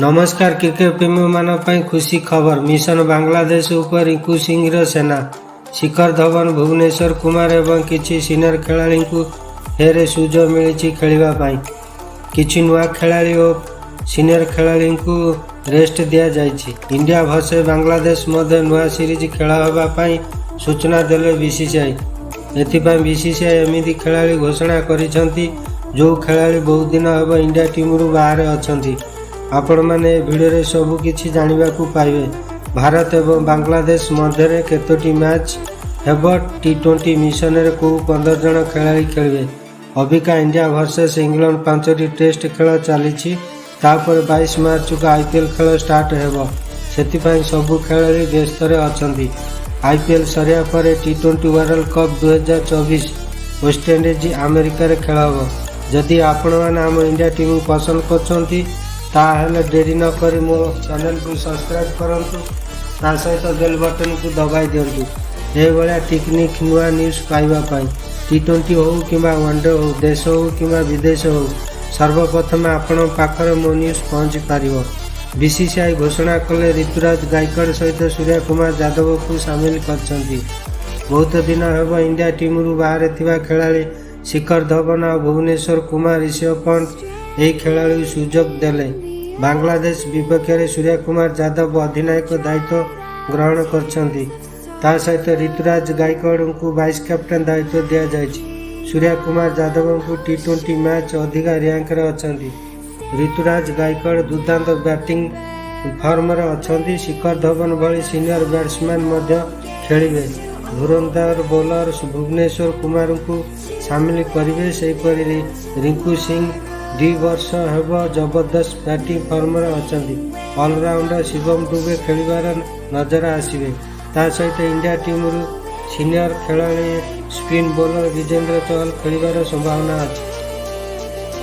नमस्कार क्रिकेट प्रेमी मान खुशी खबर। मिशन बांग्लादेश उपर रिंकू सिंह सेना। शिखर धवन, भुवनेश्वर कुमार एवं किसी सीनियर खेलाड़ी को फेर सुजोग मिली खेलवाई। किसी नुआ खेलाड़ी और सीनियर खेलाड़ी को रेस्ट दि जाइए। इंडिया वर्सेस बांग्लादेश मध्य नुआ सीरीज खेल होगापाई सूचना देले बीसीसीआई। एथिपाई बीसीसीआई एमती खेलाड़ी घोषणा करिसेंती जो खेलाड़ी बहुत दिन हम इंडिया टीम रु बाहर अच्छा। आपण मैंने भिडियो सबू किछि जानिबा को पाइबे। भारत एवं बांग्लादेश मध्य केतोटी मैच हेब टी20 मिशन रे को 15 जन खेलाड़ी खेलिए। अबिका इंडिया वर्सेस इंग्लैंड 5टी टेस्ट खेल चली। 22 मार्च को आईपीएल खेल स्टार्ट हेब। से सबू खेलाड़ी व्यस्त अच्छा। आईपीएल सरिया पर टी20 वर्ल्ड कप 2024 वेस्टइंडीज अमेरिका रे खेल हेब। जदि आपण मैंने आम इंडिया टीम पसंद करछंती ताहले डेरी न करी मो चैनल को सब्सक्राइब करंतु, ता सहित बेल बटन को दबाई दिंतु। ये भाया टेक्निक नुआ न्यूज पाइबा पाई टी20 हो कि वनडे हो, देश हो कि विदेश हो, सर्वप्रथम आपण पाखरे मो न्यूज पहुँची पार। बीसीसीआई घोषणा कले ऋतुराज गायकवाड़ सहित सूर्य कुमार यादव को सामिल कर। बहुत दिन हेब इंडिया टीम रु बाहर थिबा खेलाड़ी शिखर धवन और भुवनेश्वर कुमार, ऋषभ पंत यही खेलाड़ी सुजोग देले। बांग्लादेश विपक्ष में सूर्य कुमार यादव अधिनायक दायित्व ग्रहण कर सहित ऋतुराज गायकवाड़ को वाइस कैप्टेन दायित्व दि जाए। सूर्य कुमार यादव को टी20 मैच अधिका रैंक अच्छा। ऋतुराज गायकवाड़ दुर्दांत बैटिंग फॉर्म अच्छा। शिखर धवन भली सीनियर बैट्समैन खेलिए। धुरंधर बॉलर भुवनेश्वर कुमार को सामिल करेंगे। सेहीपरि रिंकू सिंह 2 वर्ष हेब जबरदस्त बैटिंग फॉर्म अच्छा। ऑलराउंडर शिवम दुबे खेलिबार नजर आसवे। ता सहित इंडिया टीम रु सीनियर खेलाड़ी स्पिन बॉलर विजेंद्र चहल खेलिबार संभावना अच्छी।